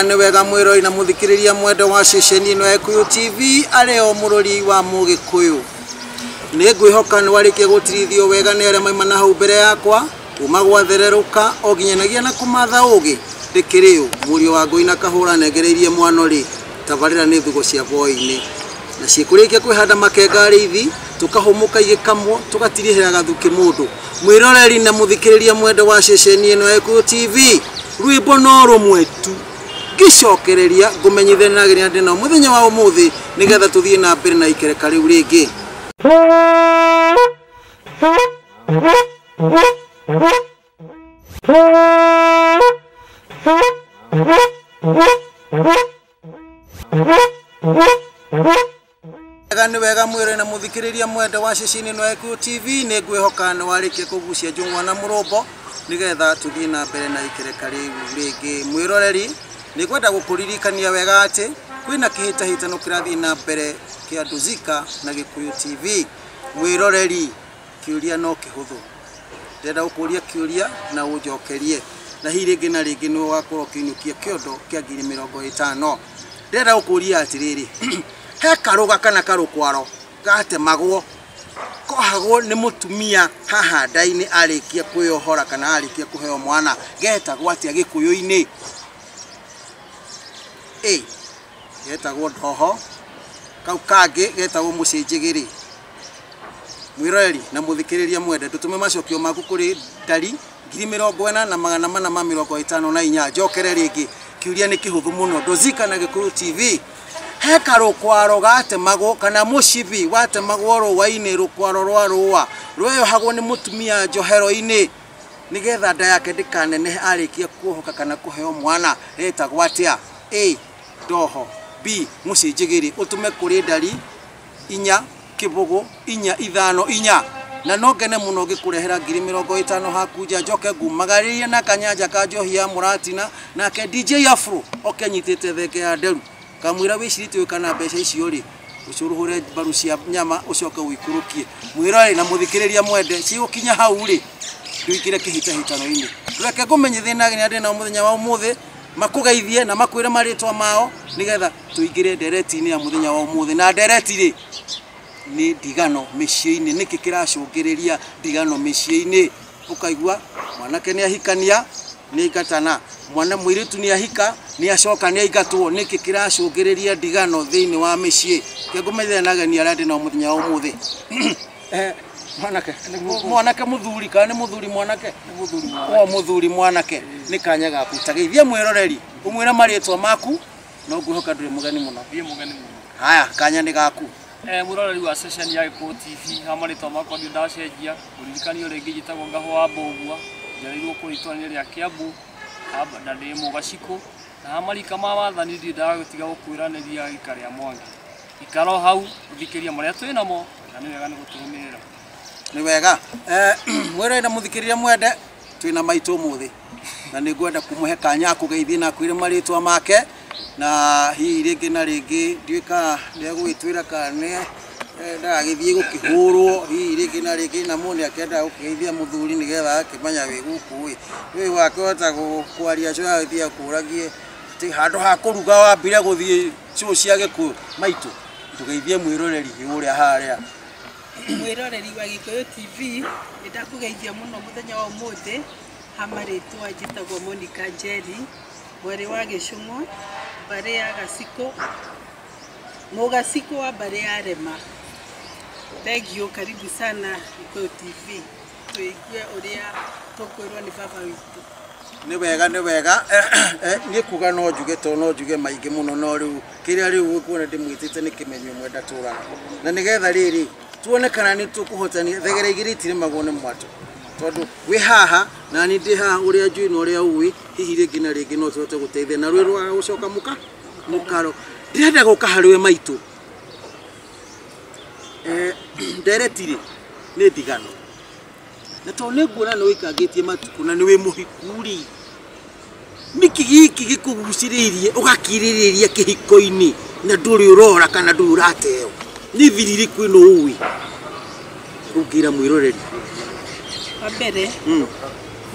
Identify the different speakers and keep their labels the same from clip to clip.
Speaker 1: Niwega mwiroi na muthikiriria mwende wa ceceni ino ya Gikuyu TV areo murori wa Mugikuyu ni ngwihoka ni warikia gutirithio wega ni aria maima na hau mbere yakwa kuma gwathereruka oginyanagia na kumatha ugi ndikirio murio wa ngui na kahura negereirie mwanori tabarira ni thugo cia boini na cikurikia kwihanda makenga rithi tukahumuka igikamwo tugatirihira gathuki mundu mwiroreri na muthikiriria mwende wa ceceni ino ya Gikuyu TV rwimbo no rumwe tu gicokereria ngumenyithania na genya ndina muthenya wa umuthi nigetha tuthie na mbere na ikereka riu ringi Wega mwire na muthikiriria mwende wa ceceni ino ya Gikuyu TV ni ngwihoka ni warikia kugucia njungwa na murombo nigetha tuthie na mbere na ikereka riu ringi mwiroreri ni kwenda gukuririkania wega ati kwina kihitahitano kirathie na mbere kia Nduzika na Gikuyu TV mwiroreri kiuria no kihuthu ndenda gukuria kiuria na unjokerie na hi ringi na ringi ni wakorwo kinyukia kiondo kia 50 ndenda gukuria atiriri he karuga kana karukwaro gatemagwo kohagwo ni mutumia haha ndaini arikia kuyohora kana arikia kuheo mwana getagwo atia Gikuyu-ini getagwo ndoho kau kangi getagwo mucinjigiri mwiroreri na muthikiriria mwende tutume macokio maku kuri ndari 40,454 njokere ringi kiuria ni kihuthu muno Nduzika na Gikuyu TV he karukwaro gatemagwo kana mucibi watemagwo ruwa-ini rukwaro rwa ruwa rweyohagwo ni mutumia njohero-ini nigetha nda yake ndikanenehe arikia kuohoka kana kuheo mwana etagwo atia ndoho B mucinjigiri utume kuri ndari 4 kibugu 4 na no ngene muno gikurehera 50 hakunja njoke ngumagaririe na kanyanja ka njohi ya muratina nake DJ Afro okenyitite theke ya nderu kamwira wicirite kana mbeca icio ri ucuruhure baru cia nyama ucoke wikurukie mwirore na muthikiriria mwende cigukinya hau ri nduikire kihitahitano-ini reke ngumenyithie na genya ndina muthenya wa umuthi makugeithie na makwire maritwa mao nigetha tuingire ndereti-ini ya muthenya wa umuthi na ndereti ri ni ndigano micii-ini niki kiracungiriria ndigano micii-ini ukaigua mwanake ni ahikania ni gatana mwana mwiritu ni ahika ni acoka ni aigatwo niki kiracungiriria ndigano thiini wa micii kengumethia na genia radi na muthenya wa umuthi mwanake muthuri kana ni muthuri mwanake muthuri mwanake ni kanya gaku tageithia mwiroreri umwira maritwa maku no ngwihoka nduri mugani muno haya kanya ni gaku
Speaker 2: muroreri wa session ya Gikuyu TV hamaritwa makwa ndio ndacenjia uririkanio ringi jitagwo ngaho wa Mbogua njarirwo kuritwanire ria Kiambu aba na ndi Mugaciko na hamarika ma wathani ndi ndagutiga gukwiraniria ikari ya Mwangi ikaro hau uthikiria maria twinamo na ni wega ni guturumirira
Speaker 1: ni wega mwire na muthikiriria mwende twina maitu muthi na ni ngwenda kumuhe kanya kugeithia na kwire maritwa make na hi ringi na ringi ndiika ndia gwitwira kane ndagithie gukihurwo hi ringi na ringi na muni akenda gukigeithia muthuri nigetha akimanya wi guku wi wakota kwaria cio athia kuragie ti handu ha kuruga wambire guthie cio cia Gikuyu maitu tugeithie mwiroreri uria haria
Speaker 3: mwiroreri wa Gikuyu TV ndakugeithia muno muthenya wa umuthi hamaritwa jitagwo Monica Njeri mweri wa Gicungu bare ya Gaciko Mugaciko wa bare ya Rema. Thank you, karibu sana Gikuyu TV tuigue uria tukwirwo ni baba witu
Speaker 1: ni wega ni kuga no njuge to no njuge maingi muno no riu kiria riu kuona ndimwitite ni kimenyo mwenda tura na nigetha riri tuone kana ni tukuhotania thegere igiriti ni magone mwato tondu wi haha na ni ndi haha uria njui no uria uwi hihi ringi na ringi no tuhote guteithia na rwiru wa gucoka mukaro ndirenda guka hariwe maitu nderetire ni ndigano na to ne ngura no ikangitie matuku na ni wi muhikuri niki giki gikuguciririe ugakiririria kihiko-ini na nduri urora kana nduri urateo ni thiriri kwino uwi ugira mwiroreri
Speaker 3: ambere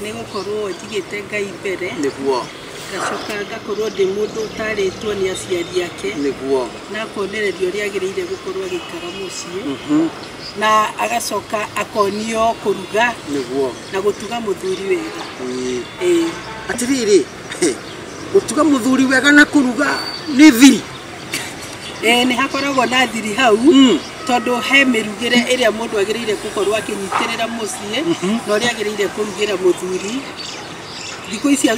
Speaker 3: ni gukorwo njigite Ngai mbere
Speaker 1: niguo
Speaker 3: ngacoka ngakorwo ndi mundu utaritwo ni aciari ake
Speaker 1: niguo
Speaker 3: na konererio ria agirire gukorwo agikara mucii na agacoka akonio kuruga
Speaker 1: niguo
Speaker 3: na gutuga muthuri wega
Speaker 1: atiriri gutuga muthuri wega na kuruga ni thiri
Speaker 3: ni hakoragwo na thiri hau tondu he mirugire iria mundu agirire gukorwo akinyitirira mucii no ria agirire kurugira muthuri thikũ ici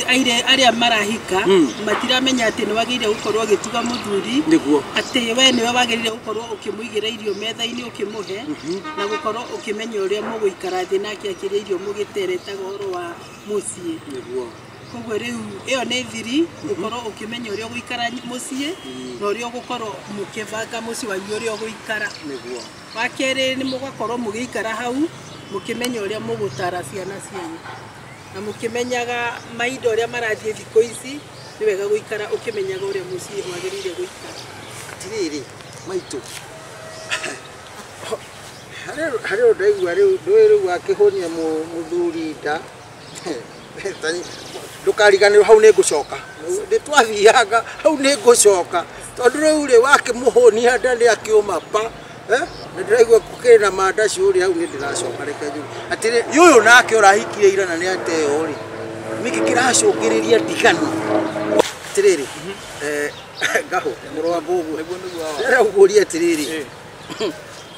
Speaker 3: aria marahika matiramenya ati ni wagirire gukorwo agituga muthuri
Speaker 1: niguo
Speaker 3: ati we niwe wagirire gukorwo ukimuigira irio metha-ini ukimuhe na gukorwo ukimenya uria muguikara thi nake akiria irio mugiteretaga horo wa mucii
Speaker 1: niguo
Speaker 3: koguo riu iyo ni thiri gukorwo ukimenya uria guikara mucii na uria gukorwo mukibanga mucii wanyu uria guikara
Speaker 1: niguo
Speaker 3: wakeri ni mugakorwo mugiikara hau mukimenya uria mugutara ciana cianyu na mukimenyaga maindo uria marathie thikũ ici ni wega guikara ukimenyaga uria mucii wagirire guikara
Speaker 1: atiriri maitu harĩ ndaigua rĩu akĩhũnia mũthuri nda ndũkariganĩrwo hau nĩ ngũcoka ndĩtwathiaga hau nĩ ngũcoka tondũ rĩu rĩ wakĩmũhũnia nda nĩ akĩũma pa na ndĩraigua kũkĩrĩ na mandaci ũrĩ hau nĩ ndĩracoka reke njũge atĩrĩ ũyũ nake ũrahikire ira na nĩ ateo rĩ nĩkĩ kĩracũngĩrĩria ndigano atĩrĩrĩ ngaho mũrũ wa mbũguo ndĩraugũria atĩrĩrĩ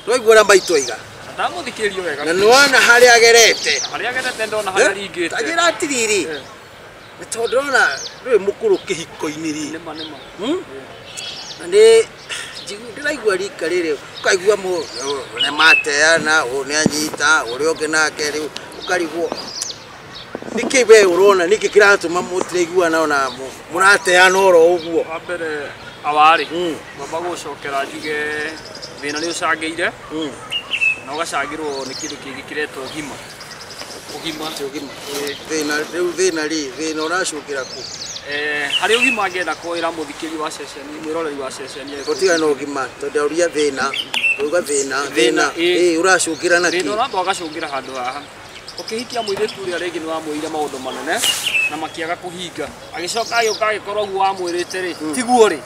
Speaker 1: ndwaigua ũrĩa maitũ aiga
Speaker 2: ndamũthikĩrio wega
Speaker 1: na nĩwona harĩa agerete
Speaker 2: ndona harĩa ringĩte
Speaker 1: tagira atiriri nĩ tondũ ndĩrona ndũrĩ mũkũrũ kĩhiko-inĩ rĩ na nĩ ndĩraigua rika rĩrĩ ũkaigua nĩ mateana nĩ anyita ũrĩa ũngĩ nake rĩu ũkarigwo nĩkĩ we ũrona nĩkĩ kĩratũma mũtiraiguana ona mũrateana oro ũguo
Speaker 2: wa mbere awarĩ ngomba gũcokera njuge thĩna nĩ ũcangĩire na ũgacangĩrwo nĩ kĩndũ kĩngĩ kĩretwo ũgima
Speaker 1: thĩna ũracũkĩra kũ
Speaker 2: harĩ ũgima ngenda kwĩra mũthikĩri wa ceceni mwĩroreri wa ceceni
Speaker 1: gũtiga na ũgima tondũ ũria thĩna uga thĩna ũracũkĩra na kĩ
Speaker 2: thĩna ũramba ũgacũngĩra handũ haha ũkĩhikia mũirĩtu ũrĩa rĩngĩ nĩ wamwĩire maũndũ manene na makĩaga kũhinga agĩcoka agĩũka agĩkorwo ũguo wamwĩrĩte rĩ tiguo rĩ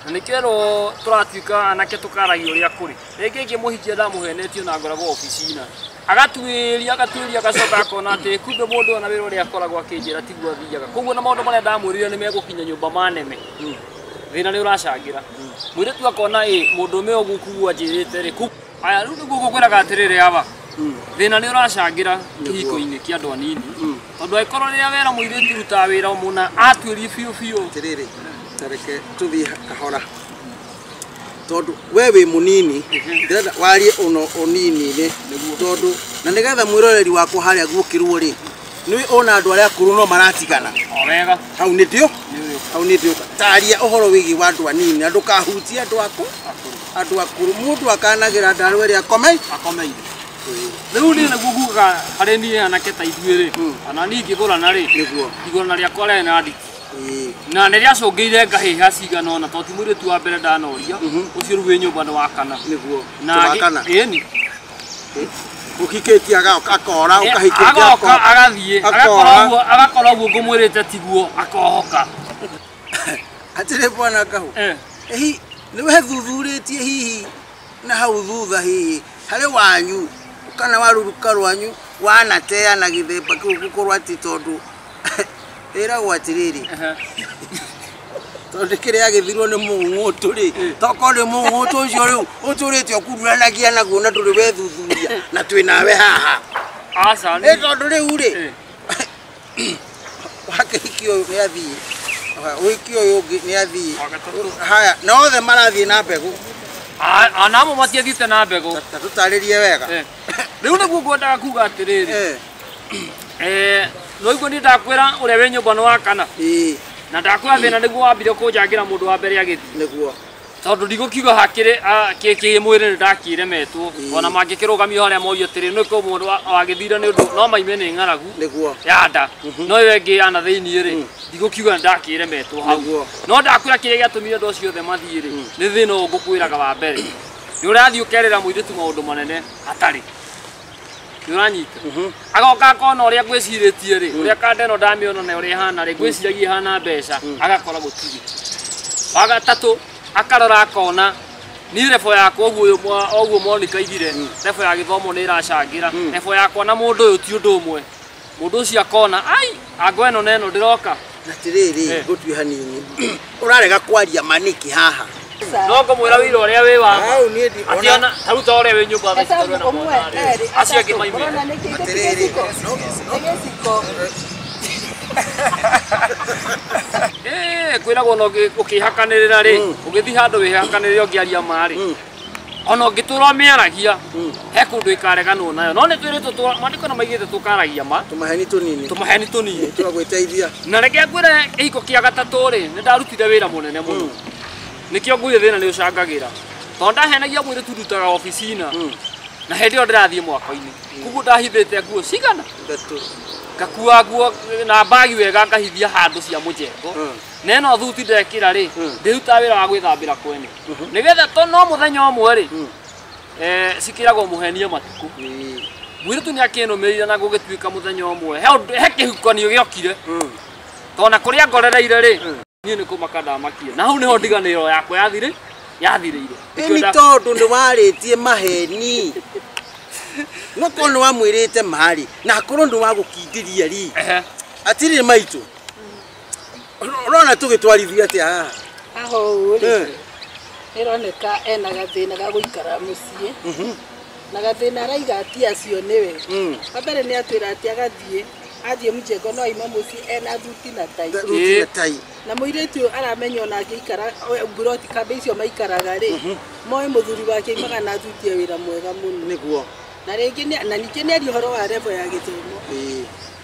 Speaker 2: na nĩkĩerwo tũratuĩka anake tũkaragio ũrĩa kũrĩ rĩngĩ ngĩmũhikia ndamũhenetio na ngoragwo obici-inĩ agatuĩria agacoka akona atĩ kumbe mũndũ ona wĩra ũrĩa akoragwo akĩnjĩra tiguo athiaga koguo na maũndũ marĩa ndamwĩrire nĩ megũkinya nyũmba manene thĩna nĩ ũracangĩra mũirĩtu akona mũndũ ũmwe ũgũkuo anjĩrĩte rĩ aya rĩu nĩguo ngũkwĩraga atĩrĩrĩ ava thĩna nĩ ũracangĩra kĩhiko-inĩ kĩa andũ anini tondũ angĩkorwo rĩrĩa wera mũirĩtu rutaga wĩra mũna atuĩrie biũ
Speaker 1: atĩrĩrĩ tareke tũthiĩ kahora tondu we wĩ mũnini ndĩrenda warie ũnini-inĩ tondu na nĩgetha mwĩroreri wakwa harĩa guokĩrwo rĩ nĩ ona andũ arĩa akũrũ no maratigana
Speaker 2: wega
Speaker 1: hau nĩ ndio taria ũhoro wĩgiĩ wa andũ anini na ndũkahutie andũ akũrũ mũndũ akanagĩra ndarũ ĩrĩa akomeire
Speaker 2: rĩu niĩ nĩguo ngugaga harĩ niĩ anake ta ithuĩ rĩ kana niĩ ingĩgũrana rĩ igũrana rĩakwa rĩarĩ na nditi na nĩ rĩacũngĩire ngahĩha cigana ũna tondũ ti mũirĩtu wa mbere ndanoria ũcio rĩu wĩ nyũmba nĩ wa kana
Speaker 1: nĩguo
Speaker 2: ĩni
Speaker 1: ũhikĩtie akora
Speaker 2: agoka agathiĩ agakorwo ũguo ngũmwĩrĩte tiguo akohoka
Speaker 1: atĩrĩ bwana kahũ nĩ wethuthurĩtie hihi na hau thutha hihi harĩ wanyu kana waruruka rwanyu wanateana gĩthemba kĩu gũkorwo atĩ tondũ ĩragwo atĩrĩrĩ tondũ kĩrĩa agĩthirwo nĩ mũng'ũtũ rĩ tokorwo nĩ mũng'ũtũ ũcio rĩu ũtũrĩte ũkururanagia naguo na ndũrĩ wethuthuria na twĩ nawe haha tondũ rĩu rĩ wakĩhiki ũyũ nĩ athiĩ ũhiki ũyũ ũngĩ nĩ athiĩ haya na othe marathiĩ na mbegũ
Speaker 2: anamo matiathiĩte na mbegũ
Speaker 1: tũtarĩrie wega
Speaker 2: rĩu nĩguo ngwendaga kuga atĩrĩrĩ noiguo niĩ ndakwĩra ũrĩa wĩ nyũmba nĩ wa kana na ndakwĩra thĩna nĩguo wambire kũnjangĩra mũndũ wa mbere agĩthiĩ
Speaker 1: nĩguo
Speaker 2: tondu ndigukiuga hakire kiki mwire ndakiremetwo ona mangikirũgamio haria morio tiri nĩ kũ mũndũ wagĩthira nĩ ũndũ no maime nĩ ng'aragu
Speaker 1: nĩguo
Speaker 2: yanda no yo ĩngĩ yana thĩinĩ rĩ ndigukiuga ndakiremetwo hau no ndakwĩra kĩrĩa gĩatũmire andũ acio othe mathiĩ rĩ nĩ thĩna ũyũ ngũkwĩraga wa mbere nĩ ũrathiĩ ũkerĩra mũirĩtu maũndũ manene hatarĩ nĩ ũranyita agoka akona ũrĩa ngwĩcirĩtie rĩ ũrĩa kanda ĩno ndamĩona na ũrĩa ĩhana rĩ ngwĩciragia ĩhana mbeca agakora gũtirĩ wa gatatũ akarora akona ni rebo yakwa oguo Monica igire rebo ya gĩthomo nĩ ĩracangira rebo yakwa na mũndũ ũyũ ti ũndũ ũmwe mũndũ ũcio akona ai angwe ĩno na ĩno ndĩroka
Speaker 1: atirĩrĩ gũtue hanini ũrarega kwaria maniki haha
Speaker 2: no ngũmwĩra wĩra ũrĩa wĩ wa
Speaker 1: au niĩ
Speaker 2: atiana taruta ũrĩa wĩ nyũmba tha citarwe na mwana acio angĩ maimire
Speaker 1: atirĩrĩ
Speaker 2: kwĩragwo no ũkĩhakanĩrĩra rĩ ũgĩthiĩ handũ wĩhakanĩrĩra ũngĩaria marĩ ona ũngĩtũra mĩaragia he kũndũ ĩkareganwo nayo no nĩ twĩrĩtwo maandĩko nĩ maigĩte tũkaragia ma tũmaheni tũnini
Speaker 1: twagwĩteithia
Speaker 2: na reke ngwĩre kĩhiko kĩa gatatũ rĩ nĩ ndarutire wĩra mũnene mũno nĩkĩo nguire thĩna nĩ ũcangagĩra tondũ ndahenagia mũirĩtu ndutaga obici-na na hĩndĩ ĩyo ndĩrathiĩ mwaka-inĩ koguo ndahithĩte nguo cigana ngakua nguo na bagi wega ngahithia handũ cia mũjengo na ĩno thuti ndekĩra rĩ ndĩrutaga wĩra wa gwĩthambĩra kwene nĩgetha to no mũthenya ũmwe rĩ cikĩragwo mũhenie matukũ mũirĩtu nĩ akĩnũmĩrĩire na gũgĩtuĩka mũthenya ũmwe he kĩhukanio gĩokire tondũ na kũrĩa ngorereire rĩ niĩ nĩ kũmaka ndamakia na hau nĩho ndiganĩro yakwa yathirĩire
Speaker 1: nĩ tondũ nĩ warĩtie maheni no korwo nĩ wamwĩrĩte marĩ na akorwo nĩ wagũkindĩria ri atirĩ maitũ ũrona tũgĩtwarithia atĩa haha
Speaker 3: aho rĩ ĩroneka ena gathĩna ga gũikara mũciĩ na gathĩna araiga ati acio nĩwe wa mbere nĩ atwĩra atĩ athiĩ mũjengo no aima mũciĩ ena thuti na tai na mũirĩtu aramenya ona angĩikara mburoti kambe icio maikaraga rĩ moĩ mũthuri wake aimaga na thuti ya wĩra mwega mũno
Speaker 1: nĩguo
Speaker 3: na rĩngĩ na ningĩ nĩ aria ũhoro wa revo ya gĩthomo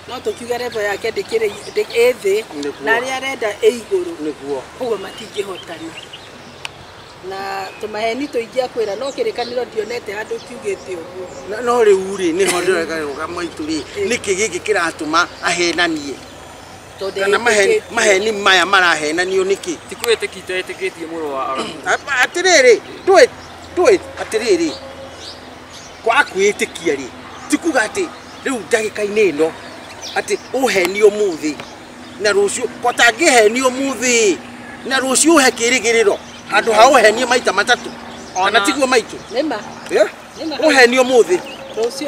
Speaker 3: no tũkiuga revo yake ndĩkĩrĩ thĩ na arĩa arenda igũrũ koguo matingĩhotana na tũmaheni tũingĩ akwĩra no kĩrĩkanĩro ndionete handũ kiugĩte ũguo
Speaker 1: no rĩu rĩ nĩho ndĩrega maitũ rĩ nĩkĩ gĩkĩ kĩratũma ahenanie kana maheni maya marahenanio nĩkĩ
Speaker 2: tikwĩtĩkĩte ĩtĩkĩtie mũrũ wa
Speaker 1: atirĩrĩ ndũĩ atirĩrĩ kwa kwĩtĩkia rĩ tikuga atĩ rĩu ndagĩka-inĩ ĩno atĩ ũhenio mũthĩ na rũciũ potangĩhenio mũthĩ na rũciũ ũhe kĩrĩgĩrĩro handũ ha ũhenie maita matatũ kana tiguo maitũ ũhenio mũthĩ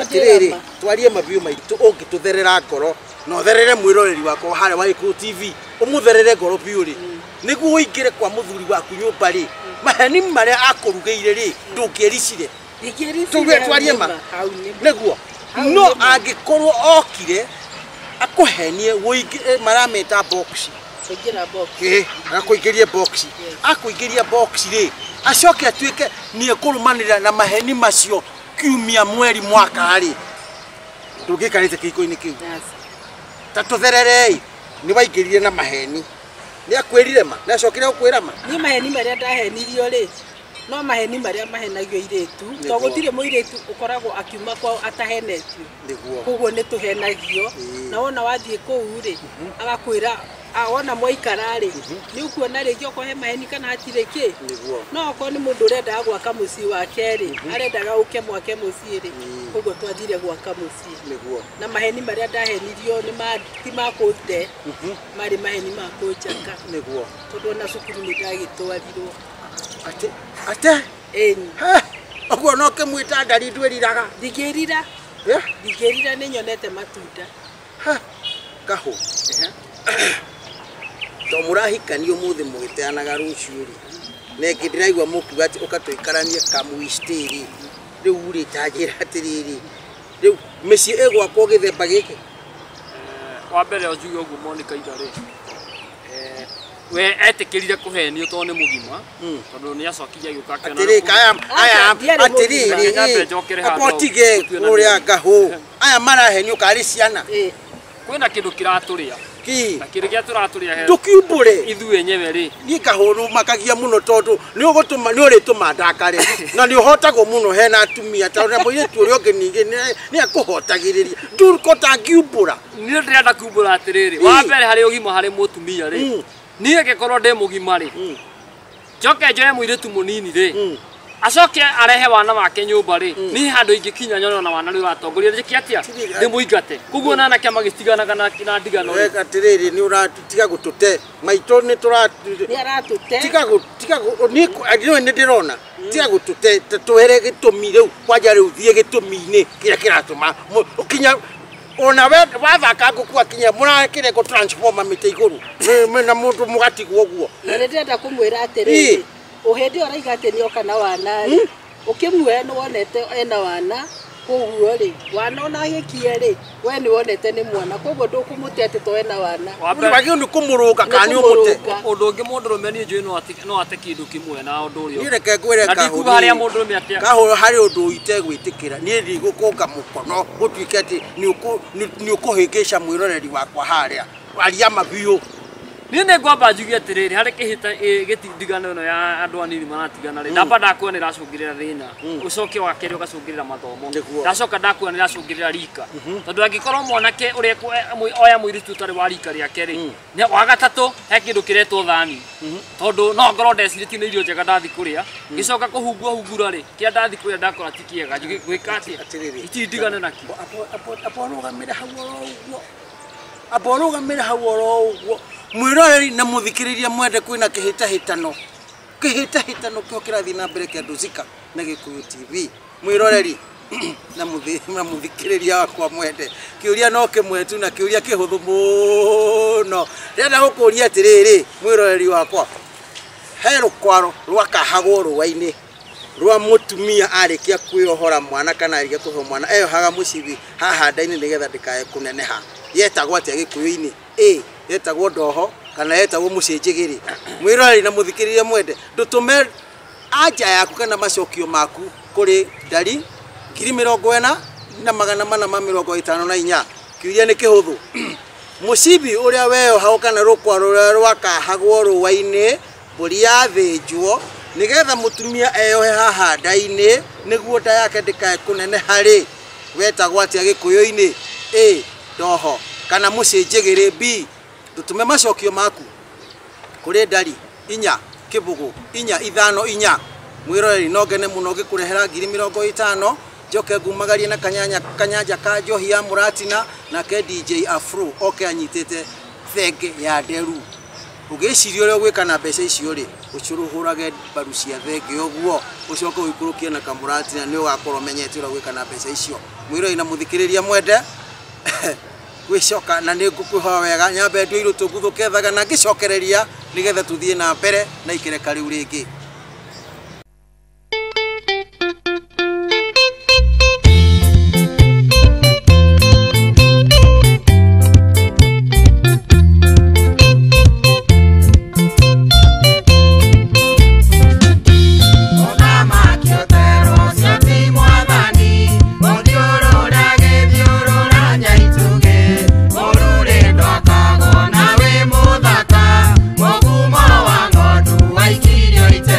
Speaker 1: atirĩrĩ twarie mabiũ maitũ ũngĩtũtherera ngoro na ũtherere mwĩroreri wakwa harĩa wa Gĩkũyũ TV ũmũtherere ngoro biũ rĩ nĩguo ũingĩre kwa mũthuri waku nyũmba rĩ maheni marĩa akũrugĩire rĩ ndũngĩericire twarie ma nĩguo no angĩkorwo okire akũhenie marameta box akũingĩrie box akũingĩria box rĩ acoke atuĩke nĩ ekũrũmanĩrĩra na maheni macio kiumia mweri mwaka rĩ ndũngĩkarĩte kĩhiko-inĩ kĩu ta tũthererei nĩ waingĩrire na maheni nĩ akwĩrire ma nĩ acokire gũkwĩra ma
Speaker 3: niĩ maheni marĩa ndahenirio rĩ no maheni marĩa mahenagio irĩtu to gũtirĩ mũirĩtu ũkoragwo akiuma kwao atahenetio koguo nĩ tũhenagio na wona wathiĩ kũu rĩ agakwĩra wona mwaikara rĩ nĩ ũkuona rĩngĩ okorwo he maheni kana hatirĩ kĩ no okorwo nĩ mũndũ ũrendaga gwaka mũciĩ wake rĩ arendaga ũke mwake mũciĩ rĩ koguo twathire gwaka mũciĩ na maheni marĩa ndahenirio ti makũnde marĩ maheni ma kũnjaka tondũ ona cukuru nĩ ndagĩtwarirwo
Speaker 1: ate oguo no kĩmwĩta ndari ndwĩriraga
Speaker 3: ndingĩrira nĩ nyonete matunda
Speaker 1: kahũ to mũrahikania ũmũthĩ mũgĩteanaga rũciũ rĩ na ĩngĩ ndĩraigua mũkiuga atĩ ũkatũikarania kamũistĩrĩ rĩu rĩ ta njĩra atĩrĩrĩ rĩu mĩciĩ ĩgwakwo gĩthemba gĩkĩ
Speaker 2: wa mbere njuge ũguo Monica Igarĩ we etĩkĩrire kũhenio tondũ nĩ mũgima tondũ nĩ acokirie agĩũka akĩona
Speaker 1: atĩrĩrĩ apotige ũrĩa ngahũ aya marahenio karĩ ciana
Speaker 2: kwĩna kĩndũ kĩratũrĩa na kirikia turaturia he
Speaker 1: tukiumbure
Speaker 2: ithu enyewe ri
Speaker 1: ni kahuru makagia muno tondu ni ugutuma ni urituma ndakare na ni uhotagwo muno hena atumia tondu muiretu uri onge ninge ni akuhotagiriria ndurikota ngiumbura
Speaker 2: ni ndirenda kuumbura atiriri wa mbere hari ugima hari mutumia ri ni ngikorwo ndi mugima ri njoke njoe muiretu munini ri acoke arehe wana wake nyumba ri ni handu ingikinya nyono na wana ri uratongoria njiki atia ndi muingate kuguo na nake magistiganaga na ndigano
Speaker 1: wega atiriri ni uratiga gutute maito ni
Speaker 3: ni aratute
Speaker 1: tiga ni ni ndirona tiga gutute tuhere gitumi riu kwanja riu thie gitumi-ini kiria kiratuma ukinya ona we wathaka ngukua kinya murakire ko transformer mite iguru na mundu mugatigwo guo
Speaker 3: na ndenda kumwira atiriri uhindi oraiga ati ni okana wana ukimwe no wonete ena wana koguo ri wana ona gikie ri we ni wonete ni mwana koguo ndukumuti ati to ena wana
Speaker 1: wagio ni kumuruga kani umute
Speaker 2: undu ungi mundu rume ni njui no ate kindu kimwe na undu urio
Speaker 1: ni reke gwire
Speaker 2: kahuru haria mundu rume atia
Speaker 1: kahuru hari undu itegwitikira ni ndigukonga mukono gutwike ati ni ukuhingisha mwiroreri wakwa haria aria mabiu
Speaker 2: ni ne ngwamba njugie atiriri hari kihita gitindigano no ya andu anini maratigana ri ndamba ndakuona iracungirira thina ucoke wakeri ugacungirira mathomo ndacoka ndakuona iracungirira rika tondu angikorwo mwanake uria oya muiritu tari wa rika riake ri wa gatatu he kindu kiretwo thani tondu no ngorwo ndeciritie ni irio njega ndathi kuria gicoka kuhungura ri kia ndathi kuria ndakora tikiega gwika atia itindigane naki
Speaker 1: aporugamira hau oro uguo mwiroreri na muthikiriria mwende kwina kihitahitano kio kirathi na mbere kia Nduzika na Gikuyu TV mwiroreri na muthikiriria wakwa mwende kiuria no kimwe tu na kiuria kihuthu muno renda gukuria atiriri mwiroreri wakwa he rukwaro rwakahagwo ruwa-ini rwa mutumia arikia kwiohora mwana kana arikia kuhe mwana eyohaga mucibi haha ndaini nigetha ndikae kuneneha yetagwo atia Gikuyu-ini yetagwo ndoho kana yetagwo mucinjigiri mwiroreri na muthikiriria mwende ndutume anja yaku kana macokio maku kuri ndari 40,000 na 454 kiuria ni kihuthu mucibi uria weyohagwo kana rukwaro rwakahagwo ruwa-ini mburi yathinjwo nigetha mutumia eyohe haha ndaini niguo nda yake ndikae kuneneha ri wetagwo atia Gikuyu-ini ndoho kana mucinjigiri B dutume macokio maku kuri ndari 4 kibugu 4 5 4 mwiroreri no ngene muno gikurehera 50,000 njoke ngumagarie na kanyanja ka njohi ya muratina na ke DJ Afro oke anyitete thenge ya nderu ugicirio uri gwika na mbeca icio ri ucuruhurage baru cia thenge uguo ucoke wikurukie na kamuratina ni ugakorwo menyete uri gwika na mbeca icio mwiroreri na muthikiriria mwende gwicoka na ni ngukwihoya wega nyambe ndu iru tuguthuke na ngicokereria nigetha tuthie na mbere na ikireka riu ringi
Speaker 4: Mogumo wa ng'ondu waikirio ite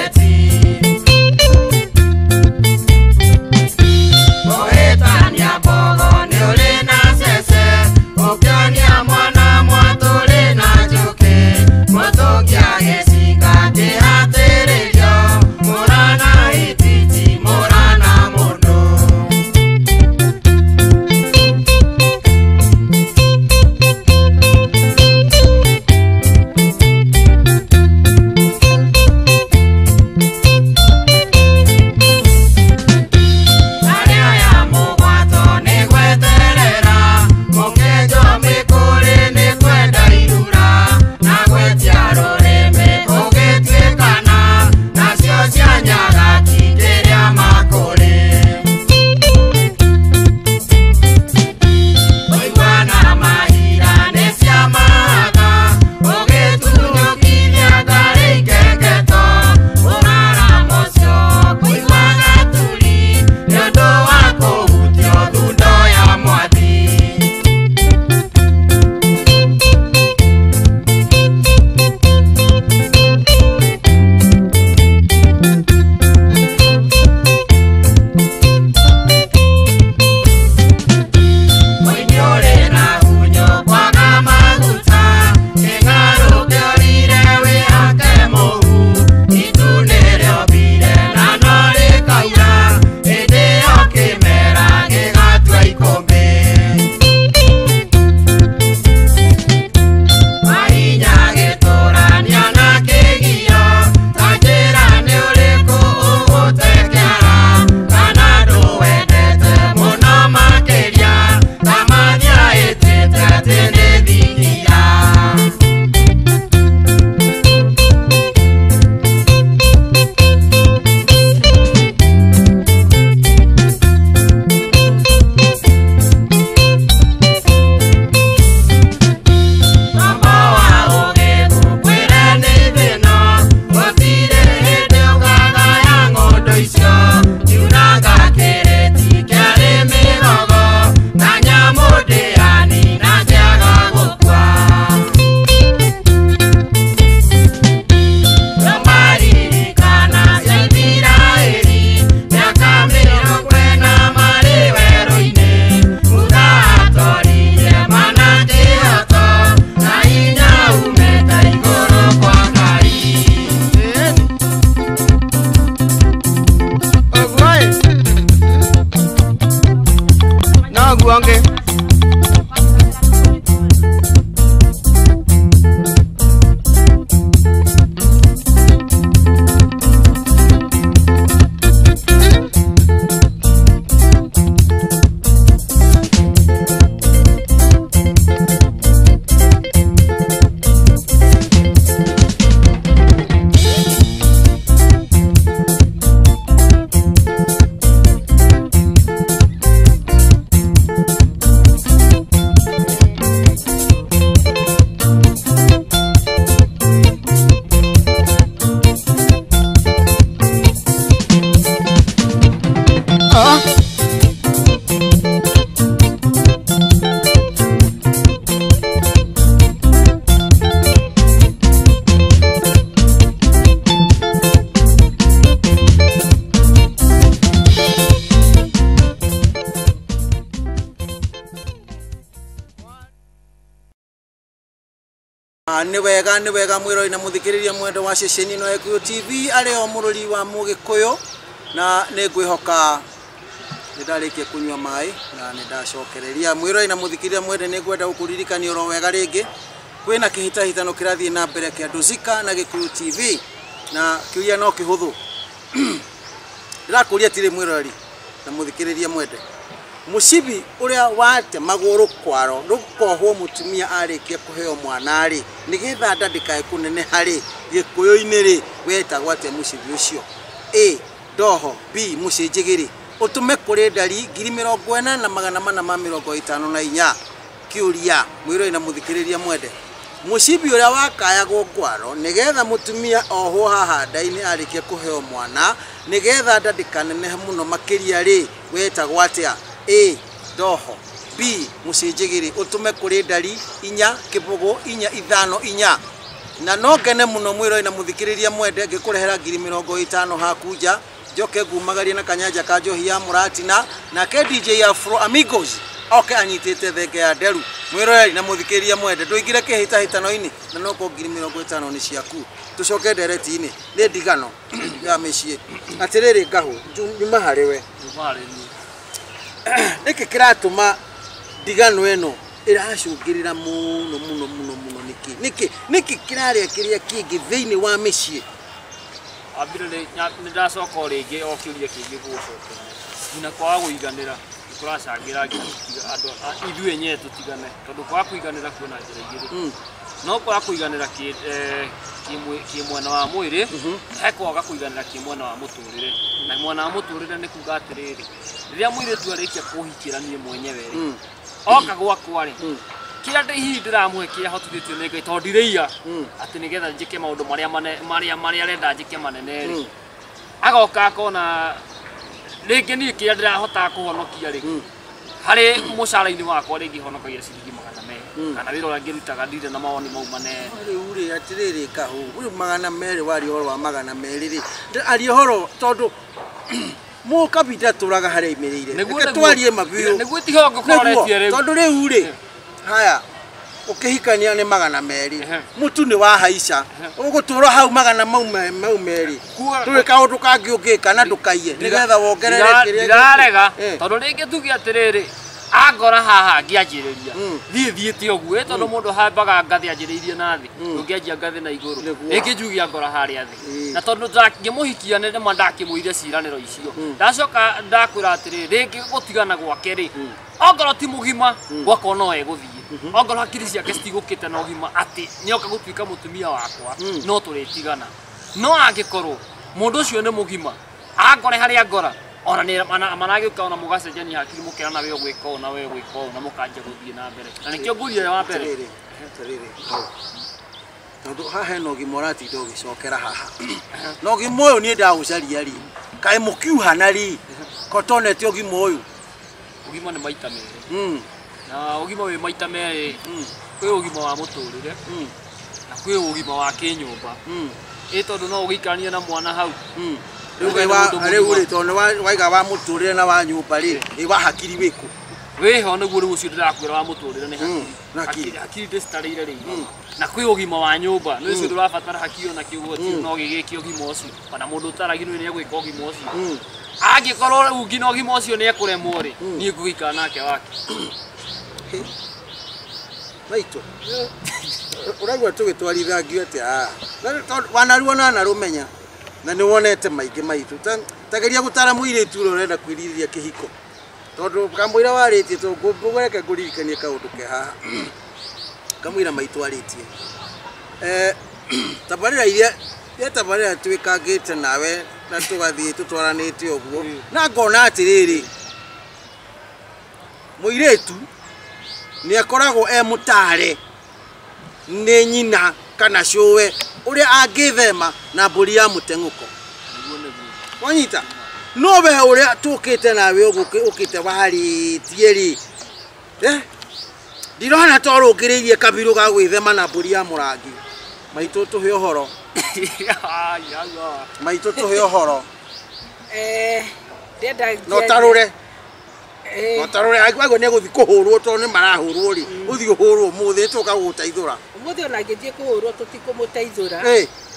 Speaker 1: Nĩ wega mwĩrori na mũthikĩrĩria mwendo wa ceceni ĩno ya Gĩkũyũ TV arĩ o mũrori wa Mũgĩkũyũ na nĩ ngwĩhoka nĩ ndarĩkia kũnyua maĩ na nĩ ndacokereria mwĩrori na mũthikĩrĩria mwende nĩ ngwenda gũkũririkania oro wega rĩngĩ kwĩna kĩhĩtahĩtano kĩrathiĩ na mbere kĩa Ndũzika na Gĩkũyũ TV na kĩũria no kĩhũthũ ndĩrakũria tirĩ mwĩrori na mũthikĩrĩria mwende Mũcibi ũrĩa wate magũrũ kwaro rũkohwo mũtumia arĩkia kũheo mwana rĩ nĩgetha ndandĩkae kũnene harĩ Gĩkũyũ-inĩ rĩ wetagwo atĩa Mũcibi ũcio A Ndoho B Mũcenjigĩri ũtũme kũrĩ ndari 40,454 kĩũria mwĩrori na mũthikĩrĩria mwende Mũcibi ũrĩa wakayagwo kwaro nĩgetha mũtumia ohwo haha ndainĩ arĩkia kũheo mwana nĩgetha ndandĩkanene mũno makĩria rĩ wetagwo atĩa A Ndoho B Mũcenjigĩri ũtũme kũrĩ ndari 4,454 na no ngene mũno mwĩrori na mũthikĩrĩria mwende ngĩkũrehera 50,000 hakunja njoke ngumagarie na kanyanja ka njohi ya mũratina na ke DJ Afro Amigos oke anyitĩte thenge ya nderu mwĩrori na mũthikĩrĩria mwende ndũingire kĩhĩtahĩtano-inĩ na no ko 50,000 nĩ ciaku tucoke ndereti-inĩ nĩ ndigano ya mĩciĩ atĩrĩrĩ ngahũ nyuma harĩ we nĩkĩ kĩratũma ndigano ĩno ĩracũngĩrĩra mũno nĩkĩ kĩrarĩa kĩrĩa kĩngĩ thĩinĩ wa mĩciĩ
Speaker 2: ambire nĩ ndacoka rĩngĩ o kĩũria kĩngĩ gũcoka ngina kwaga kũiganĩra kũracangĩra andũ ithuĩ enyewe tũtigane tondũ kwaga kũiganĩra kwĩna njĩra igĩrĩ no kwaga kũiganĩra kĩmwena wa mwĩrĩ he kwaga kũiganĩra kĩmwena wa mũtũrĩre na mwena wa mũtũrĩre nĩ kuga atĩrĩrĩ rĩrĩa mũirĩtu arĩkia kũhikĩra niĩ mwenyewe rĩ oka gwakwa rĩ kĩrĩa hihi ndĩramũhe kĩrĩa hotithĩtio nĩ Ngai tondũ ndirĩia atĩ nĩgetha njĩke maũndũ marĩa arenda njĩke manene rĩ agoka akona rĩngĩ niĩ kĩrĩa ndĩrahotaga kũhonokia rĩ harĩ mũcara-inĩ wakwa rĩngĩ honokagia ciringi 200 kana wĩra ũrĩa ngĩrutaga ndirĩ na mawoni mau manene
Speaker 1: rĩu rĩ atĩrĩrĩ kahũ rĩu 200 waria ũhoro wa 200 rĩ aria ũhoro tondũ mũkabita tũraga harĩa imĩrĩire reke twarie mabiũ
Speaker 2: nĩguo tihongo kũroretie rĩu
Speaker 1: tondũ rĩu rĩ haya ũkĩhikania nĩ 200 mũtu nĩ wahaica ũgũtũra hau 200 mau merĩ tũrĩ kaũndũ kangĩ ũngĩka na ndũkaiye nĩgetha wongerere kĩrĩa
Speaker 2: ndirarega tondũ rĩngĩ tuge atĩrĩrĩ angora haha ngĩanjĩrĩria thiĩte ũguo tondũ mũndũ hambaga ngathĩ anjĩrĩirie na thĩ ndũngĩanjia ngathĩ na igũrũ rĩngĩ njugi angora harĩa thĩ na tondũ ndangĩmũhikia nĩ ma ndakĩmũire ciĩranĩro icio ndacoka ndakwĩra atĩrĩrĩ rĩngĩ gũtigana gwake rĩ ongorwo ti mũgima gwakwa no egũthiĩ ongorwo hakiri ciake citigũkĩte na ũgima atĩ nĩoka gũtuĩka mũtumia wakwa no tũrĩtigana no angĩkorwo mũndũ ũcio nĩ mũgima angore harĩa ngora ona nĩ managĩũka ona mũgacenjania hakiri mũkerana we ũgwĩka ũũ na we ũgwĩka ũũ na mũkanjia gũthiĩ na mbere na nĩkĩo ngũria wa mbere
Speaker 1: tondũ haha hena ũgima ũratinda ũgĩcokera haha na ũgima ũyũ niĩ ndagũcaria ri kaĩ mũkiuhana ri kotonete ũgima ũyũ
Speaker 2: ũgima nĩ maita merĩ na ũgima wĩ maita merĩ kwĩ ũgima wa mũtũrĩre na kwĩ ũgima wa kĩnyũmba tondũ no ũgĩikarania na mwana hau
Speaker 1: rĩu rĩ tondũ waiga wa mũtũrĩre na wa nyũmba rĩ wa hakiri wĩkũ
Speaker 2: wĩho nĩguo rĩu ũcio ndĩrakwĩra wa mũtũrĩre nĩ hakiri ndĩcitarĩire rĩngĩ na kwĩ ũgima wa nyũmba nĩ ũcio ndũrabatara hakiri ona kĩũgoti no gĩgĩke ũgima ũcio kana mũndũ ũtaraginu nĩ egwĩka ũgima ũcio angĩkorwo rĩu nginya ũgima ũcio nĩ ekũremwo rĩ niĩ ngũgĩikara nake wake
Speaker 1: maitũ ũraigua tũgĩtwarithangio atĩa wanaruo na narũmenya na nĩ wonete maingĩ maitũ tageria gũtara mũirĩtu ũrĩa ũrenda kwĩrirĩria kĩhiko tondũ kamũira warĩtie tũngũreke ngũririkanie kaũndũ ke haha kamũira maitũ arĩtie tabarĩra iria tabarĩra twĩkangĩte nawe na tũgathiĩ tũtwaranĩte ũguo na ngona atĩrĩrĩ mũirĩtu nĩ akoragwo mũtare nĩ nyina kana cũwe ũrĩa angĩthema na mbũri ya mũteng'ũko wanyita no we ũrĩa tũkĩte nawe ũkĩte warĩtie rĩ ndirona ta ũrũngĩrĩirie kabirũ ga gwĩthema na mbũri ya mũrangi maitũ tũhe ũhoro maitũ tũhe ũhoro no tarũre Otarore agwa ne guthi kuhurwo to ne marahurwo ri uthi uhurwo muthi tuka gutaithura
Speaker 3: umuthi ona ngithie kuhurwo tutikumuteithura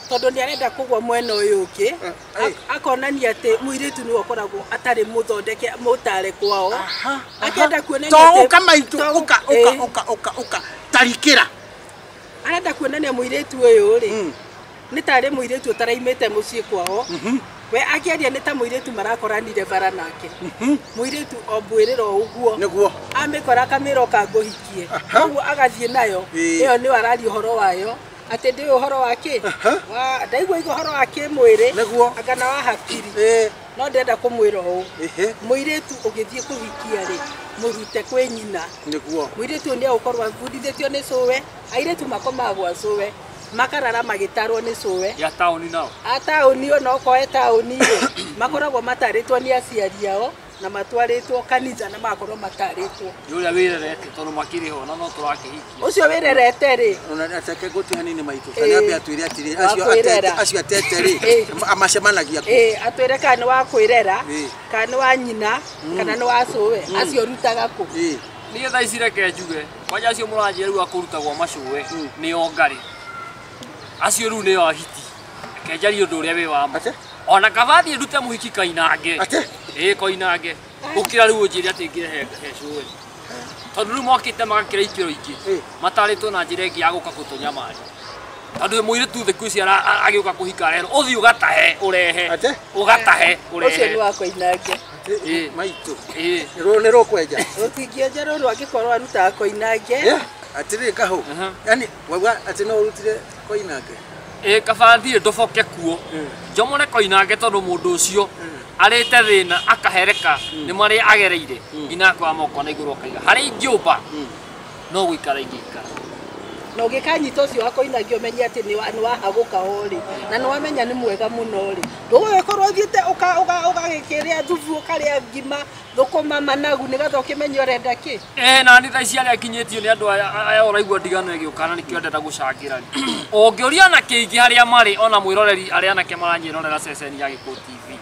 Speaker 3: tondu ni arenda kugwa mwena uyu uki akonania ati muiritu ni okoragwo atari muthondeke mutare kwao akenda kuonania
Speaker 1: to kamaitu uka tarikira
Speaker 3: arenda kuonania muiritu uyu ri ni tare muiritu utaraimite mucii kwao we akiaria ni ta muiritu marakoranire bara nake muiritu obwiriro uguo
Speaker 1: niguo
Speaker 3: amikora kamiro kanguhikie uguo agathie nayo iyo ni warari uhoro wayo ati ndi uhoro wake wa ndaigwa uhoro wake mwire akana wa hakiri no ndenda kumwira u muiritu ugithie kuhikia ri murute kwe nyina
Speaker 1: niguo
Speaker 3: muiritu ni ukorwa bundithitio ni suwe airetu makomagwa suwe makarara magitarwo ni suwe
Speaker 2: ya tauni nao
Speaker 3: atauni ona ko tauni makoragwo mataritwo ni aciari ao na matwaritwo kanitha na makorwo mataritwo
Speaker 2: yuria wirerete tondu makiri ho no turakihikia
Speaker 3: ucio wirerete ri
Speaker 1: ona atake guti hanini maitu kana ambe atwire atiri acio atete ri amacemanagia
Speaker 3: atwire kana wa kwirera kana wa nyina kana ni wa suwe acio rutaga ku
Speaker 2: ni tha icireke njuge kwanja acio muranjia riu akurutagwo macuwe ni ongari acio ru ni ahiti kenjari undu uria wi wa ma ona kabathi ndute muhiki kainange koinange ukira riu njiri ati ngirehe cuwe tondu riu mokite magakira ikiro ingi mataritwo na njira ingi ya guka gutunyamari tondu muiritu thiku ici agiuka kuhika rero uthi ugatahe urehe ugatahe urehe
Speaker 3: ucio ni wa koinange
Speaker 1: maitu ro ni ro kwenja
Speaker 3: rutingieja ro agikorwo aruta koinange
Speaker 1: atiri kaho yani wauga ati no urutire koinange
Speaker 2: kabathi ndoboke kuo njomore koinange tondu mundu ucio arite thina akahereka ni mari agereire ina kwa moko na iguru kaiga hari ingiumba no gwikara ingikara
Speaker 3: no gikanyita ucio wa koinange umenye ati ni wa haguka hori na no wamenya ni mwega muno ri nduwe korwo thiete ugagikiria thubu ukaria ngima thukuma managu nigatha ukimenya urenda ki
Speaker 2: na ni tha ici aria kinyitio ni andu aya uraigua ndigano igiukana ni kiendeta gucangirani ongiuria na kiingi haria mari ona mwiroreri aria anake maranyirorera ceceni ya Gikuyu TV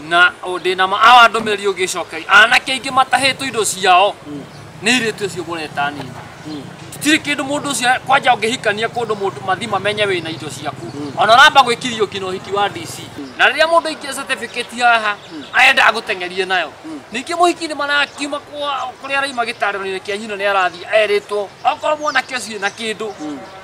Speaker 2: na ndina ma awa ndumiriri ugicokei anake ingi matahitwo indo ciao ni iritu icio mureta nini tiri kindu mundu ucio kwanja ungihikania kundu mundu mathima menye wina indo ciaku ona ramba gwikirio kino hiki wa DC na riria mundu ikia certificate haha aenda gutengerie nayo ningi muhiki ni manakiuma kuri araima gitariro kia nyina ni arathi eritwo okorwo mwana kesi na kindu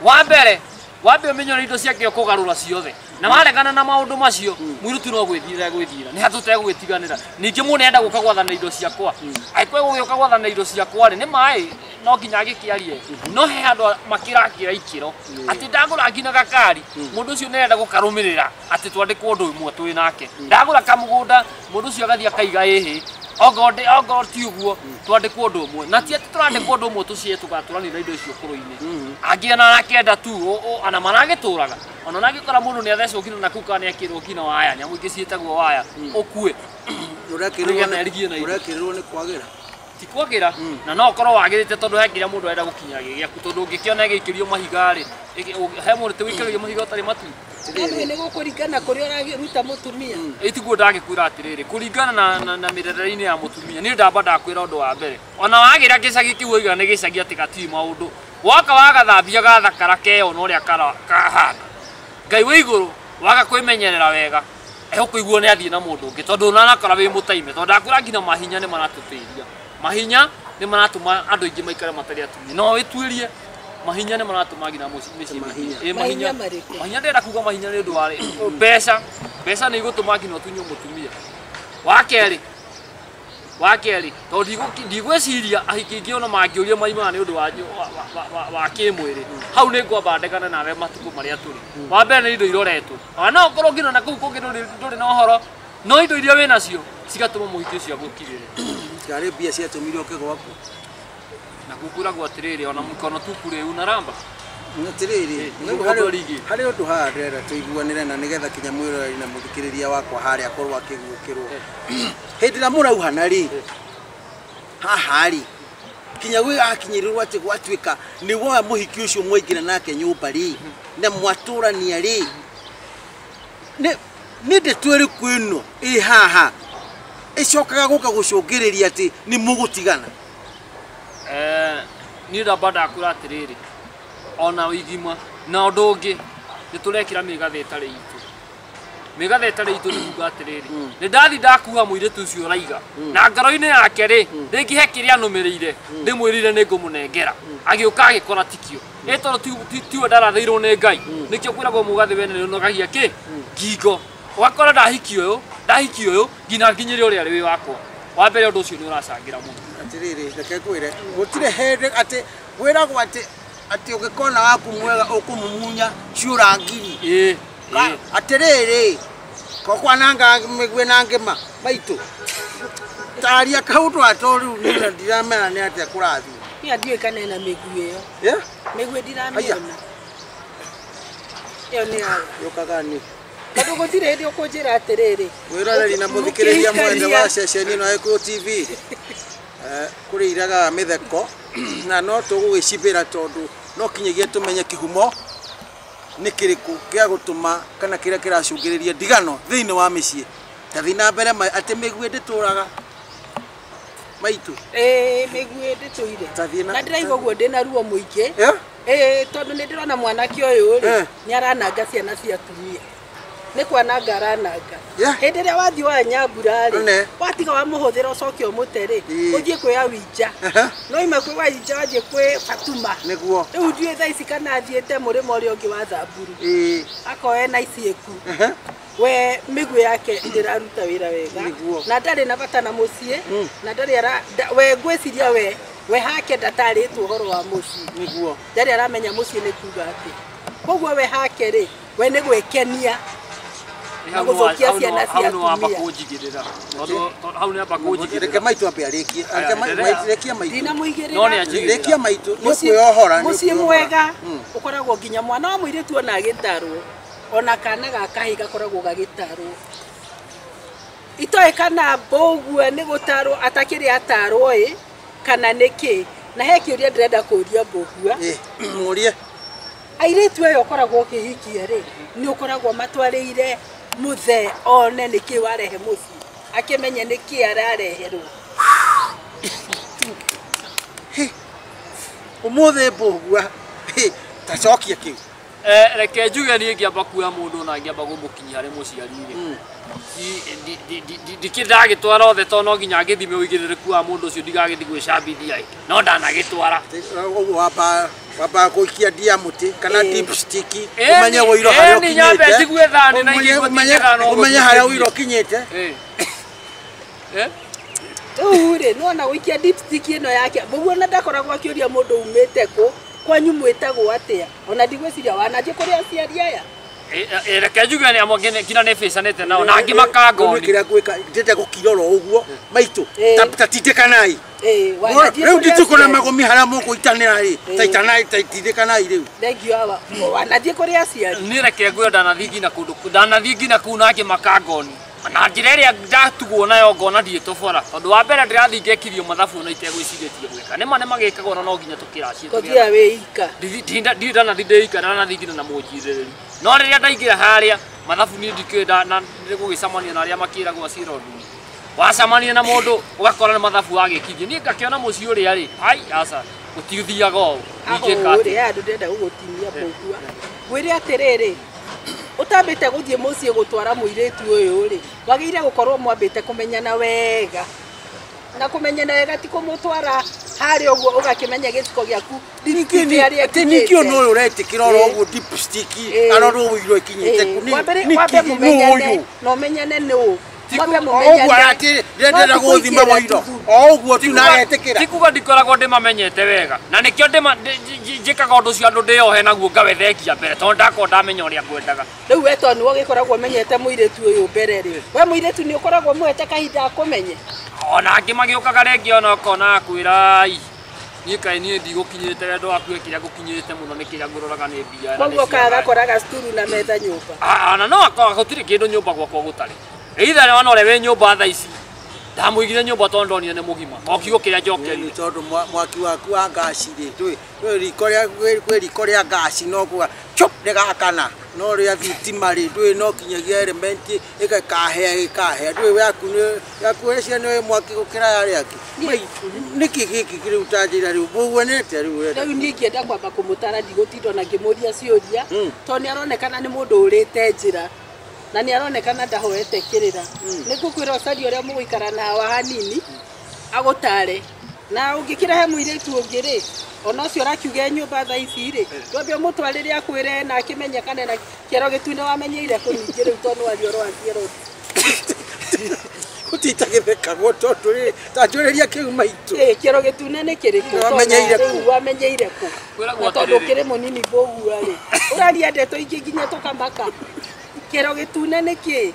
Speaker 2: wambe menyo indo ciake kugarura ciothe na maregana na maundu macio mwirutu no gwithira ni hatute gwitiganira ningi munenda guka gwathana indo ciakwa aikwe guka gwathana indo ciakwa ni mai no kinya gikiarie no he andu makirakira ikiro ati ndagura ngina gakari mundu ucio nenda gukarumirira ati twandikwo undu imwe twi nake ndagura kamugunda mundu ucio agathia kaiga ehe ogode ti uguo twandikwo undu umwe na ti ati turandikwo undu umwe tucie tugaturanira indo icio kuruini angiana nakenda tu ana maragituraga ona nagikora mundu ni athecwo kino na kuka ni akirwo kino waya nyamu ingi cietagwo waya ukue
Speaker 1: urakirwo ni kwagira
Speaker 2: ti kwagira na no korwo wagirite tondu he nginya mundu enda gukinya giaku tondu ungikiona gikirio mahigari he mundu te wikario mahiga utari matu
Speaker 3: ni gukuringana kuri uragiruta mutumia
Speaker 2: itiguo ndagikwira atiriri kuringana na mirereri-ini ya mutumia ni ndamba ndakwira undu wa mbere ona wagira gicagi kiu iga ni gicagi ati gati maundu waka wagathambia gathakara keo no ria kahana ngai we iguru waga kwimenyerera wega kuigua ni athie na mundu ungi tondu nanakora wi mutaime tondu ndakwira ngina mahinya ni maratutiria mahinya ni maratuma andu ingi maikare matari atumia no wituirie mahinya ni maratuma ngina muci mahinya ndenda kuga mahinya ni ndu wari mbeca ni igutuma ngina utunyo mutumia wakeri tondu ndigwiciria ahiki ingi ona mangiuria maimana ni undu wa kimwiri hau ni ngwamba ndegana nawe matuku maria turi wa mbere ni indo iroretwo no korwo ngino na kuu kungi nduri na uhoro no indo iria wina cio cigatuma muhiki ucio agukirire
Speaker 1: kare bia ciatumire ukigwaku
Speaker 2: na kukuragwo atiriri ona mukono tuku riu na ramba
Speaker 1: atiriri hari undu haha ndĩrenda tũiguanĩre na nĩgetha kinya mwĩroreri na mũthikĩrĩria wakwa harĩa akorwo akĩguũkĩrwo hĩndĩ ĩrĩa mũraugana rĩ haha rĩ kinya gwĩ akinyĩrĩrwo atĩ gwatuĩka nĩ woya mũhiki ũcio mwaingĩra nake nyũmba rĩ na mwatũrania rĩ nĩ ndĩtũ ĩrĩkũ ĩno ĩ haha icokaga guka gucungiriria ati ni mugutigana
Speaker 2: ni ndabada akura atiriri ona wigima na undu ungi ni turekira migathe itari itu migathe itari itu ni kuga atiriri ni ndathi ndakuha muiretu ucio raiga na ngaro-ini yake ri ringi he kiria numirire ndimwirire ni ngumunengera agiuka agikora tikio eto tiwe ndarathiirwo ni Ngai nikio kwiragwo mugathe wene no gagia ki ngingo wakora ndahikio uyu ngina nginyire uria ari wi wakwa wa mbere undu ucio ni uracangira muno
Speaker 1: atiriri reke kwire gutire hende ati wiragwo ati ugikona waku mwega ukumumunya ciura ngiri atiriri kokwa nanga migwe na ngima maitu taria kautu atoriu ni ndiramena ni ati kurathi
Speaker 3: ni adie kana na migwe yo migwe ndiramiona yo ni
Speaker 1: yokagani
Speaker 3: Kado gutire hindi ukunjira atiriri
Speaker 1: wiroreri na muthikiriria mwende wa session ino ya Equity TV kuri iraga mitheko na no tugugicibira tondu no kinyagia tumenye kihumo ni kiriku kia gutuma kana kiria kiracungiriria ndigano thiini wa micii tathi na mbere ati migwe ndituraga maitu
Speaker 3: migwe ndituire na ndiraigua guo ndina ruo muingi tondu ni ndirona mwanake uyu ri ni arananga ciana cia atumia ni kwananga arananga hindi ria wathi wa Nyambura ri watiga wa muhuthira ucoke umutere uthie kwia Winja no ime kwi wa Winja wathie kwi Fatuma
Speaker 1: niguo
Speaker 3: riu ndui thaa ici kana athiete murima uria ungi wa Thamburu akoe na icieku we migwe yake ndiraruta wira wega na ndari na bata na mucii na ndari we ngwiciria we hake ndataritwo horo wa mucii
Speaker 1: niguo
Speaker 3: ndari aramenya mucii ni kuga ati koguo we hake ri we ni gwikenia nagucokia ciana cia atumia
Speaker 1: reke maitu ambe arikie rekia maitu
Speaker 3: ndina muigirira
Speaker 1: rekia maitu ni kwiohora
Speaker 3: mucii mwega ukoragwo nginya mwana wa muiritu ona agitarwo ona kana gakahi gakoragwo gagitarwo itoe kana bogue ni gutarwo atakiri atarwo kana niki na he kiuria ndirenda kuria bogue
Speaker 1: murie
Speaker 3: airetu ayo koragwo kihikia ri ni ukoragwo matwarire muthe one niki warehe muci akimenya niki arareherwo
Speaker 1: umuthe bogua tacokia kiu
Speaker 2: reke njuge ni ngiamba kuya mundu na ngiamba gumukinyia hari muciari ri ndikindagitwara othe to no nginya ngithime uigirireku wa mundu ucio ndigagithi gwicambithia no ndanagitwara
Speaker 1: waba kuikia diamuti kana dipstick umenye wiro hario kinyite
Speaker 2: nyambe ndigwe thani na ingĩ
Speaker 1: umenye hario wiro kinyite
Speaker 3: ure no na guikia dipstick ino yake boguo na ndakoragwo akiuria mundu umite ku kwanyu mwitagwo atia ona ndigwiciria wananjie kuria aciari aya
Speaker 2: reke njuge ni amwe ngina ne fecanete nao na ngimakanga
Speaker 1: kira gwika ndete gukirora uguo maitu tatitikanai riu nditukuna magomi haria mukuitanira ri tatitikanai riu
Speaker 3: thengio aba wananjie kuria aciari
Speaker 2: ni reke ngwe ndanathi ngina kuu na ngimakangoni na njira iria ndatugwo nayo ngona ndietobora tondu wa mbere ndirathi ngekirio mathabu na itegwicirĩtie gwĩka nĩma nĩmagĩkagwo no nginya tũkĩracie
Speaker 3: kothia wĩika
Speaker 2: ndanathi ndĩika ndanathi ngina na mũnjirĩrĩri no rĩrĩa ndaingĩra harĩa mathabu niĩ ndikĩenda na gũgĩcamania na arĩa makĩragwo acironduni wacamania na mũndũ ũgakora nĩ mathabu wagĩkirie niĩ ngakĩona mũciĩ ũrĩa rĩ ai aca gũtigithiaga ũũ ingĩka
Speaker 3: atĩa andũ ndenda gũgũtinia mbũgua ngwĩre atĩrĩrĩ utambite guthie mucii gutwara muiritu uyu ri wagire gukorwo mwambite kumenyana wega na kumenyana wega ti kumutwara hari uguo ugakimenya giciko giaku
Speaker 1: nikio no uretikira ro uguo dipstick aroro wiro ikinyite
Speaker 3: kumenyane no menyane no
Speaker 1: ndenda guthima wiro oguo tu naretikira
Speaker 2: tikuga ndikoragwo ndimamenyete wega na nikio njikaga undu cio andu ndiohe naguo ngawethekia mbere tondu ndakorwo ndamenya uria ngwendaga
Speaker 3: riu weto niwe gikoragwo menyete muiritu uyu mbere ri we muiritu ni ukoragwo mwete kahinda akumenye
Speaker 2: ona angi magiukaga rengi ona ukona akwira niĩ kaĩ niĩ ndigũkinyĩte wendo waku kĩrĩa ngũkinyĩte mũno nĩ kĩrĩa ngũroraga nĩ mbia
Speaker 3: koguo kaga koraga sturu na metha nyũmba
Speaker 2: na no gũtirĩ kĩndũ nyũmba gwakwa gũtarĩ either wana ũrĩa wĩ nyũmba thaa ici ndamuigire nyumba tondonire ne mugima okigo kiria
Speaker 1: ni
Speaker 2: njokeri
Speaker 1: tondu mwaki waku wa ngasi ri twi riko ria ngasi no kuga chop rigakana no ria thitima ri twi no kinyagia element ikahea twi yaku cia ni mwaki gukira yari aki niki giki kiri utajira ri buguonete ri
Speaker 3: riu ni ngienda kwamba kumutara ndigutindo na ngimuria ciuria to ni aronekana ni mundu urite njira na ni aronekana ndahoete kirira ni ngukwira ucaria uria muguikara na hawa hanini agutare na ungikira he muiritu ungiri ona ucio rakiuge nyumba tha ici ri twambe mutwarire akwire na akimenyekane na kiero gitune wamenyeire kunyingira utono wario rwathie
Speaker 1: utitagetheka gototo ri tajuriria kiu maitu
Speaker 3: kiero gitune ni kiriku wamenyeire ku tondu kiri munini bogua ri uraria ndeto ingi nginya tukamaka kiero gitune ni ki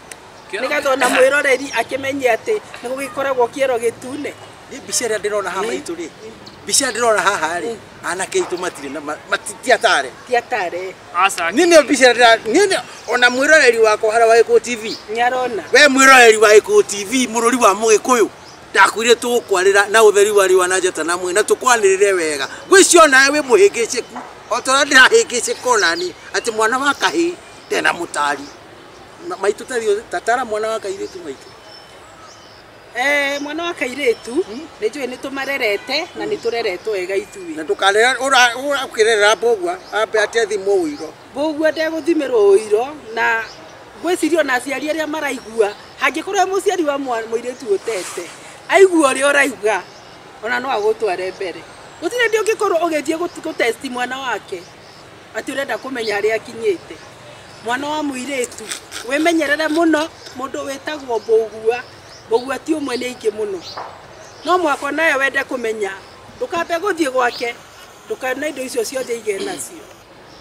Speaker 3: nigathona mwiroreri akimenye ati ni gugikoragwo kiero gitune
Speaker 1: ni bicera ndirona ha maitu ri bicera ndirona haha ri anake itu matire na matitiatare
Speaker 3: tiatare
Speaker 2: asa
Speaker 1: nini bicera nini ona mwiroreri wako hara wa Eko TV
Speaker 3: nyarona
Speaker 1: we mwiroreri wa Eko TV mururi wa Mugikuyu ndakwire tukwarira na utheri wari wa najata na mwe na tukwanirire wega gwicio nawe muhingiciku otora ndirahingiciku nani ati mwana wa kahi ndena mutari maitu tatara mwana wa kairitu maitu
Speaker 3: mwana wa kairitu nijue ni tumarerete na ni tureretwo wega ithui
Speaker 1: na tukarera ukirera bogwa ambe atia thimo uiro
Speaker 3: bogwa ndeguthimirwo uiro na gwicirio na aciari aria maraigua hangikorwo muciari wa muiritu utete aigua uri uraiga ona no agutware mbere gutire ndi ungikorwo ugithie gutest mwana wake ati urenda kumenya aria akinyite mwana wa muiritu wimenyerere muno mundu wetagwo bogua ti umwe ni ingi muno no mwako naye wende kumenya ndukambe guthie gwake ndukana indo icio ciothe ige nacio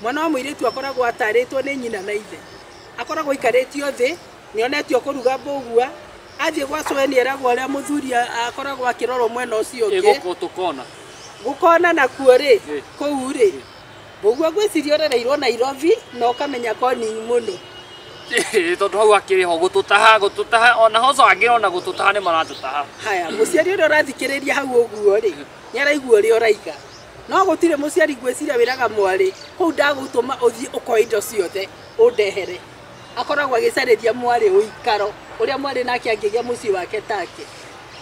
Speaker 3: mwana wa muiritu akoragwo ataritwo ni nyina na ithe akoragwo ikaritio thi nionetio kuruga bogua athie gwa ni eragwo ria muthuri akoragwo akirorwo mwena ucio ungi gukona na kuori kou ri bogua gwicirio rereirwo Nairobi no kamenya koni muno
Speaker 2: tondu hau akiriho gututaha ona hoco angirona gututaha ni maratutaha
Speaker 3: haya muciari uri urathikiriria hau uguo ri nyaraigua uri uraiga no gutire muciari gwiciria wiraga mwari kou ndagutuma uthie ukoe indo ciothe undehere akoragwo agicariria mwari uikaro uria mwari nake angigia muci wake take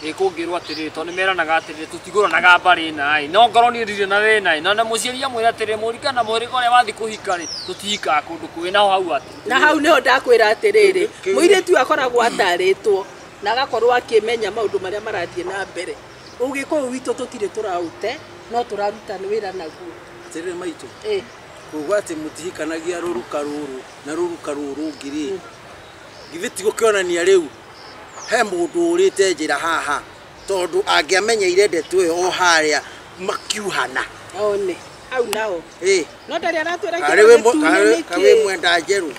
Speaker 2: ikungirwa atiri to ni meranaga atiri tutiguranaga mbari nai no ngoro ni rire na we nai na muciaria mwira atiri murikana muri kore wathi kuhika ri tutihika kundu kwina hau ati
Speaker 3: na hau niho ndakwira atiriri muiritu akoragwo ataritwo na agakorwo akimenya maundu maria marathie na mbere ugiko witu tutire turaute no turaruta ni wira naguo
Speaker 1: atiriri maitu kugwa ati mutihikanagia ruruka ruru na ruruka ruru ngiri githiti gukionania riu he mundu urite njira haha tondu angiamenyeire ndeto o haria makiuhana
Speaker 3: one au nao no ndari aratwira
Speaker 1: kawe mwenda njeru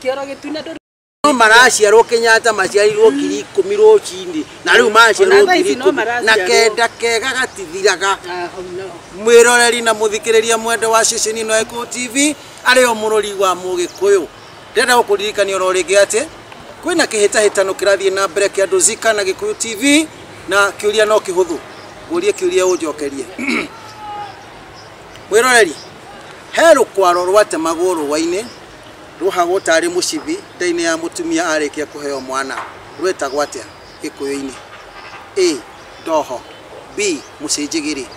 Speaker 3: kioro gitune
Speaker 1: no maraciarwo Kenyatta maciarirwo 10,000 rucindi na riu maciarwo 10,000 na kenda kega gatithiraga mwiroreri na muthikiriria mwende wa station ino Eko TV ario murori wa Mugikuyu ndenda gukuririkania ro ringi ati kwina kihitahitano kirathie na mbere kia Dozika na Gikuyu TV na kiuria no kihuthu gurie kiuria unjokerie mwiroreri heru kwaro rwate maguru waine ruhagwo tari mucibi ndaine ya mutumia arikia kuheo mwana rwetagwo atia Gikuyu-ini A ndoho B mucinjigiri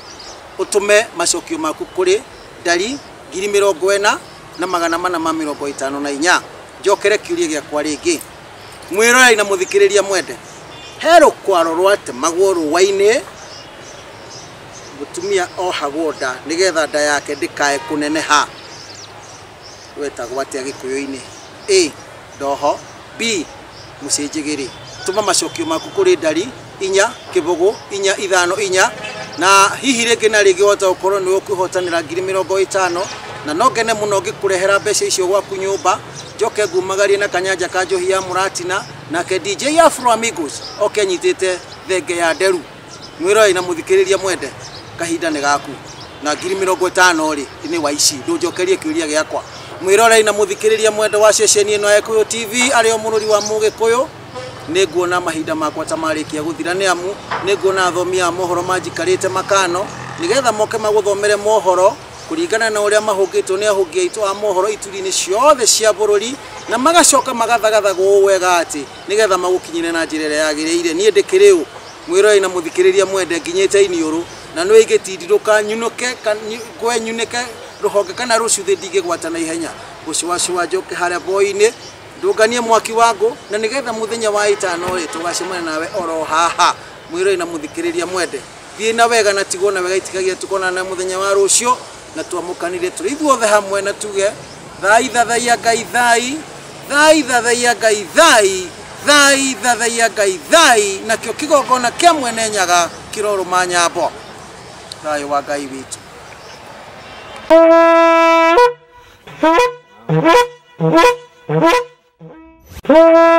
Speaker 1: utume macokio maku kuri ndari 40,000 na 454 njokere kiuria giakwa ringi mwiroreri na muthikiriria mwende heru kwaro rwate maguru waine mutumia ohagwo nda nigetha nda yake ndikae kuneneha wetagwo atia Gikuyu-ini A ndoho B mucinjigiri tuma macokio maku kuri ndari 4 kibugu 4 5 4 na hihi ringi na ringi wota ukorwo ni ukuhotanira 50,000 na no ngene muno ngikurehera mbeca icio gwaku nyumba njoke ngumagarie na kanyanja ka njohi ya muratina na ke DJ Afro Amigos okenyitite thenge ya nderu mwiroi na muthikiriria mwende kahinda ni gaku na 50,000 ri ni wa ici ndunjokerie kiuria giakwa mwirorei na muthikiriria mwende wa station ino Eko TV ario mururi wa Mugikuyu nĩnguona mahinda makwa ta marĩkia gũthira nĩ amu nĩnguona athomi a mohoro manjikarĩte makano nĩgetha moke magũthomere mohoro kũringana na ũrĩa mahũngĩtwo nĩ ahũngi aitũ a mohoro ituri-inĩ ciothe cia bũrũri na magacoka magathagathagwo wega atĩ nĩgetha magũkinyĩre na njĩra ĩrĩa yagĩrĩire. Niĩ ndĩkĩrĩ ũ mwĩroreri na mũthikĩrĩria mwende nginyĩte iniũrũ na nĩ igĩtindirũka nyunũke nyunĩke rũhonge kana rũcuthĩ ndingĩgwata na ihenya gũcũacũa njoke harĩa boĩ-inĩ ndũnganie mwaki wangũ na nĩgetha mũthenya wa ĩtano rĩ tũgacemana nawe oro haha mwĩroreri na mũthikĩrĩria mwende thiĩ na wega na tigwo na wega itikagia tukona na mũthenya wa rũcio na twamũkanire tũrĩ ithuothe hamwe na tuge thai thathaia Ngai thai thai thathaia Ngai thai thai thathaia Ngai thai nakĩo kĩgongona kĩa mwene nyaga kĩrorũma nyambo thayũ wa Ngai witũ.
Speaker 4: Huh?